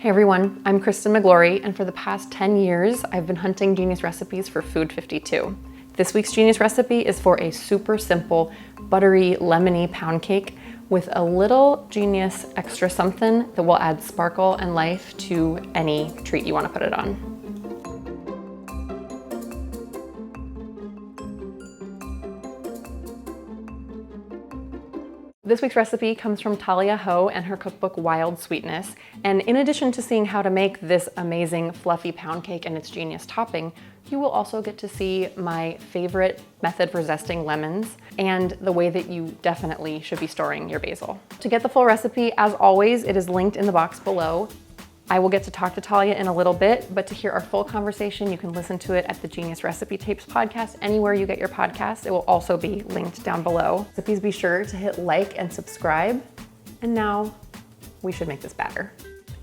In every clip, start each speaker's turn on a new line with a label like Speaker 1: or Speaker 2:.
Speaker 1: Hey everyone, I'm Kristen McGlory, and for the past 10 years, I've been hunting genius recipes for Food 52. This week's genius recipe is for a super simple, buttery, lemony pound cake with a little genius extra something that will add sparkle and life to any treat you want to put it on. This week's recipe comes from Talia Ho and her cookbook Wild Sweetness. And in addition to seeing how to make this amazing fluffy pound cake and its genius topping, you will also get to see my favorite method for zesting lemons and the way that you definitely should be storing your basil. To get the full recipe, as always, it is linked in the box below. I will get to talk to Talia in a little bit, but to hear our full conversation, you can listen to it at the Genius Recipe Tapes podcast, anywhere you get your podcasts. It will also be linked down below. So please be sure to hit like and subscribe. And now we should make this batter.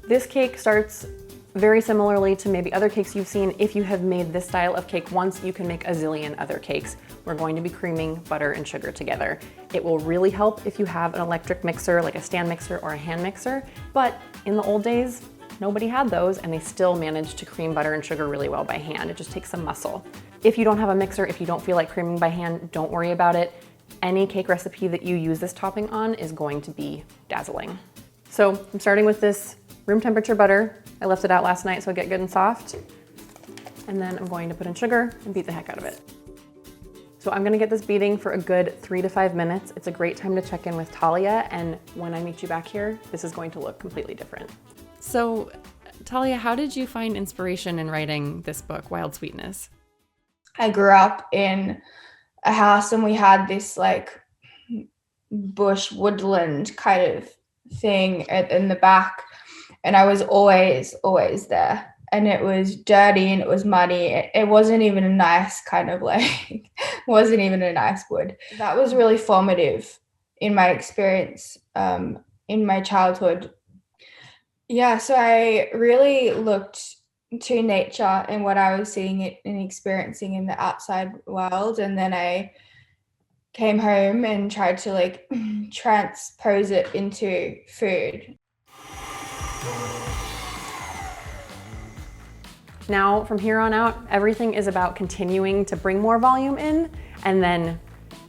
Speaker 1: This cake starts very similarly to maybe other cakes you've seen. If you have made this style of cake once, you can make a zillion other cakes. We're going to be creaming butter and sugar together. It will really help if you have an electric mixer, like a stand mixer or a hand mixer. But in the old days, nobody had those and they still managed to cream butter and sugar really well by hand. It just takes some muscle. If you don't have a mixer, if you don't feel like creaming by hand, don't worry about it. Any cake recipe that you use this topping on is going to be dazzling. So I'm starting with this room temperature butter. I left it out last night so it get good and soft. And then I'm going to put in sugar and beat the heck out of it. So I'm gonna get this beating for a good 3 to 5 minutes. It's a great time to check in with Talia, and when I meet you back here, this is going to look completely different. So, Talia, how did you find inspiration in writing this book, Wild Sweetness?
Speaker 2: I grew up in a house and we had this like bush woodland kind of thing in the back, and I was always there. And it was dirty and it was muddy. It wasn't even a nice kind of like, wasn't even a nice wood. That was really formative in my experience in my childhood. Yeah, so I really looked to nature and what I was seeing and experiencing in the outside world. And then I came home and tried to like transpose it into food.
Speaker 1: Now, from here on out, everything is about continuing to bring more volume in and then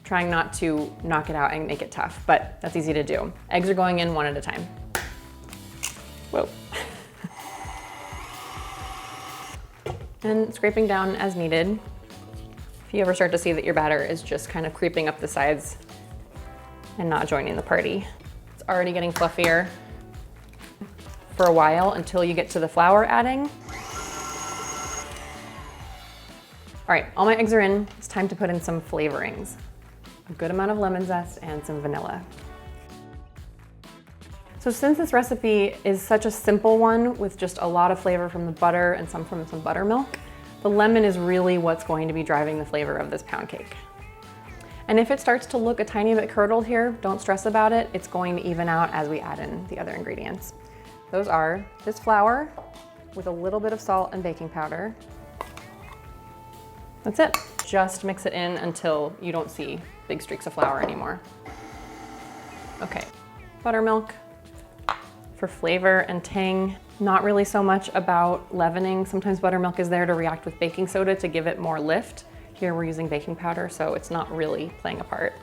Speaker 1: trying not to knock it out and make it tough, but that's easy to do. Eggs are going in one at a time. Whoa. And scraping down as needed. If you ever start to see that your batter is just kind of creeping up the sides and not joining the party. It's already getting fluffier for a while until you get to the flour adding. All right, all my eggs are in. It's time to put in some flavorings. A good amount of lemon zest and some vanilla. So since this recipe is such a simple one with just a lot of flavor from the butter and some from some buttermilk, the lemon is really what's going to be driving the flavor of this pound cake. And if it starts to look a tiny bit curdled here, don't stress about it. It's going to even out as we add in the other ingredients. Those are this flour with a little bit of salt and baking powder. That's it. Just mix it in until you don't see big streaks of flour anymore. Okay, buttermilk for flavor and tang. Not really so much about leavening. Sometimes buttermilk is there to react with baking soda to give it more lift. Here we're using baking powder, so it's not really playing a part.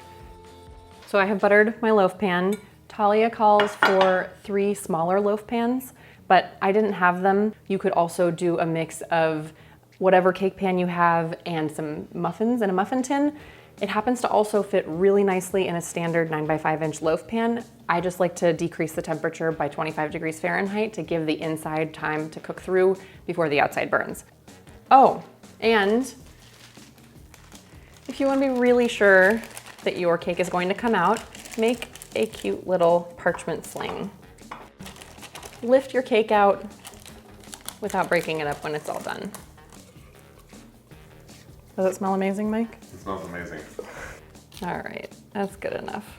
Speaker 1: So I have buttered my loaf pan. Talia calls for 3 smaller loaf pans, but I didn't have them. You could also do a mix of whatever cake pan you have and some muffins in a muffin tin. It happens to also fit really nicely in a standard 9x5 inch loaf pan. I just like to decrease the temperature by 25 degrees Fahrenheit to give the inside time to cook through before the outside burns. Oh, and if you want to be really sure that your cake is going to come out, make a cute little parchment sling. Lift your cake out without breaking it up when it's all done. Does it smell amazing, Mike?
Speaker 3: It smells amazing.
Speaker 1: All right, that's good enough.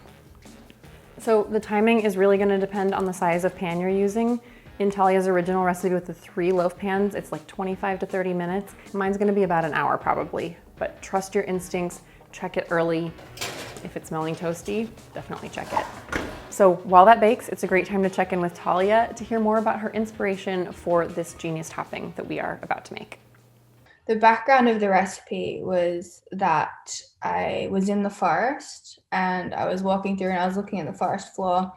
Speaker 1: So the timing is really gonna depend on the size of pan you're using. In Talia's original recipe with the 3 loaf pans, it's like 25 to 30 minutes. Mine's gonna be about an hour probably, but trust your instincts, check it early. If it's smelling toasty, definitely check it. So while that bakes, it's a great time to check in with Talia to hear more about her inspiration for this genius topping that we are about to make.
Speaker 2: The background of the recipe was that I was in the forest and I was walking through and I was looking at the forest floor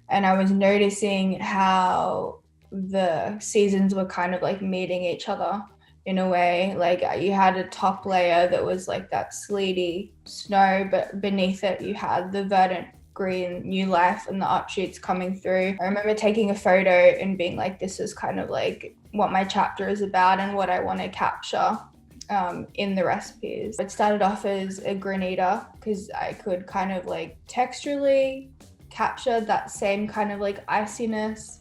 Speaker 2: and I was noticing how the seasons were kind of like meeting each other in a way. Like you had a top layer that was like that sleety snow, but beneath it you had the verdant green new life and the offshoots coming through. I remember taking a photo and being like, this is kind of like what my chapter is about and what I want to capture in the recipes. It started off as a granita because I could kind of like texturally capture that same kind of like iciness,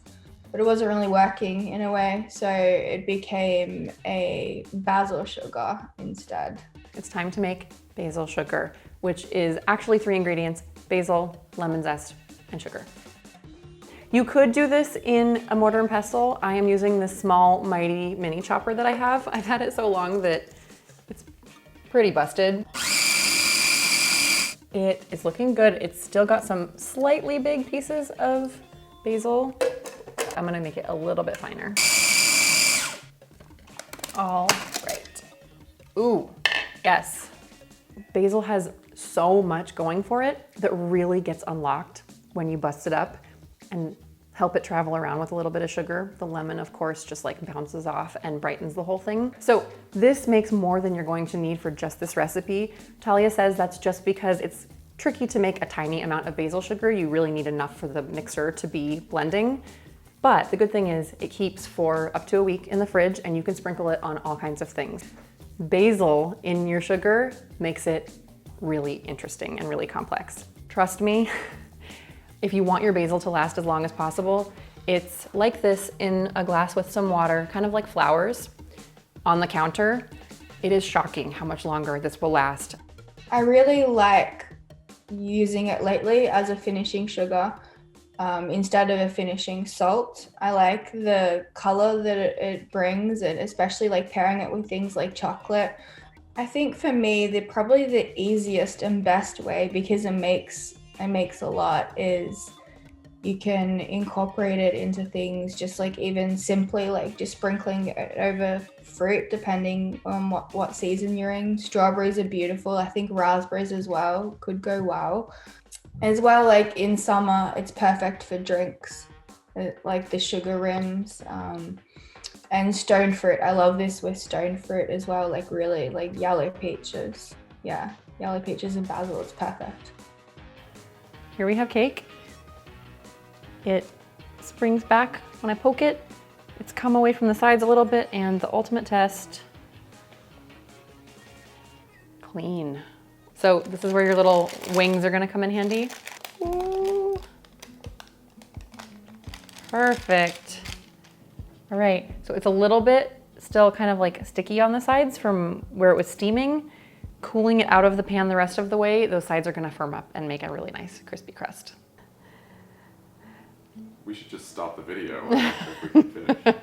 Speaker 2: but it wasn't really working in a way. So it became a basil sugar instead.
Speaker 1: It's time to make basil sugar, which is actually 3 ingredients: basil, lemon zest, and sugar. You could do this in a mortar and pestle. I am using this small, mighty mini chopper that I have. I've had it so long that it's pretty busted. It is looking good. It's still got some slightly big pieces of basil. I'm gonna make it a little bit finer. All right. Ooh, yes. Basil has so much going for it that really gets unlocked when you bust it up and help it travel around with a little bit of sugar. The lemon, of course, just like bounces off and brightens the whole thing. So this makes more than you're going to need for just this recipe. Talia says that's just because it's tricky to make a tiny amount of basil sugar. You really need enough for the mixer to be blending. But the good thing is it keeps for up to a week in the fridge and you can sprinkle it on all kinds of things. Basil in your sugar makes it really interesting and really complex. Trust me, if you want your basil to last as long as possible, it's like this in a glass with some water, kind of like flowers on the counter. It is shocking how much longer this will last.
Speaker 2: I really like using it lately as a finishing sugar instead of a finishing salt. I like the color that it brings, and especially like pairing it with things like chocolate. I think for me, probably the easiest and best way, because it makes a lot, is you can incorporate it into things just like even simply like just sprinkling it over fruit depending on what season you're in. Strawberries are beautiful. I think raspberries as well could go well. As well, like in summer, it's perfect for drinks, like the sugar rims, and stone fruit. I love this with stone fruit as well, like really like yellow peaches. Yeah, yellow peaches and basil, it's perfect.
Speaker 1: Here we have cake. It springs back when I poke it. It's come away from the sides a little bit, and the ultimate test, clean. So this is where your little wings are gonna come in handy. Ooh. Perfect. All right, so it's a little bit still kind of like sticky on the sides from where it was steaming. Cooling it out of the pan the rest of the way, those sides are gonna firm up and make a really nice crispy crust.
Speaker 3: We should just stop the video if we can finish.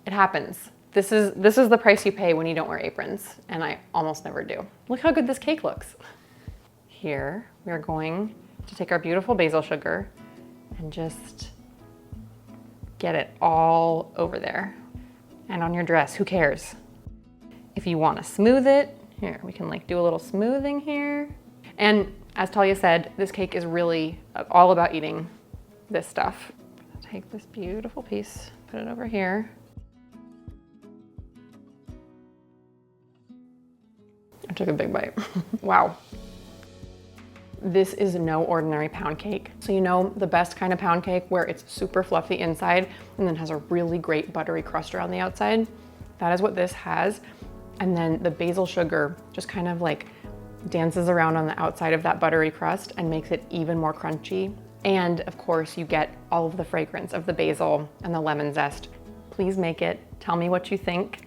Speaker 1: It happens. This is the price you pay when you don't wear aprons, and I almost never do. Look how good this cake looks. Here, we are going to take our beautiful basil sugar and just get it all over there. And on your dress, who cares? If you want to smooth it, here, we can like do a little smoothing here. And as Talia said, this cake is really all about eating this stuff. Take this beautiful piece, put it over here. I took a big bite. Wow. This is no ordinary pound cake. So you know the best kind of pound cake where it's super fluffy inside and then has a really great buttery crust around the outside? That is what this has. And then the basil sugar just kind of like dances around on the outside of that buttery crust and makes it even more crunchy. And of course you get all of the fragrance of the basil and the lemon zest. Please make it. Tell me what you think.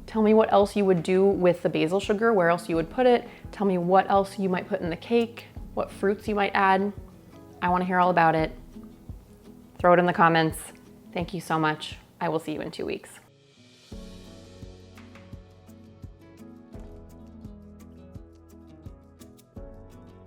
Speaker 1: Tell me what else you would do with the basil sugar, where else you would put it. Tell me what else you might put in the cake, what fruits you might add. I want to hear all about it. Throw it in the comments. Thank you so much. I will see you in 2 weeks.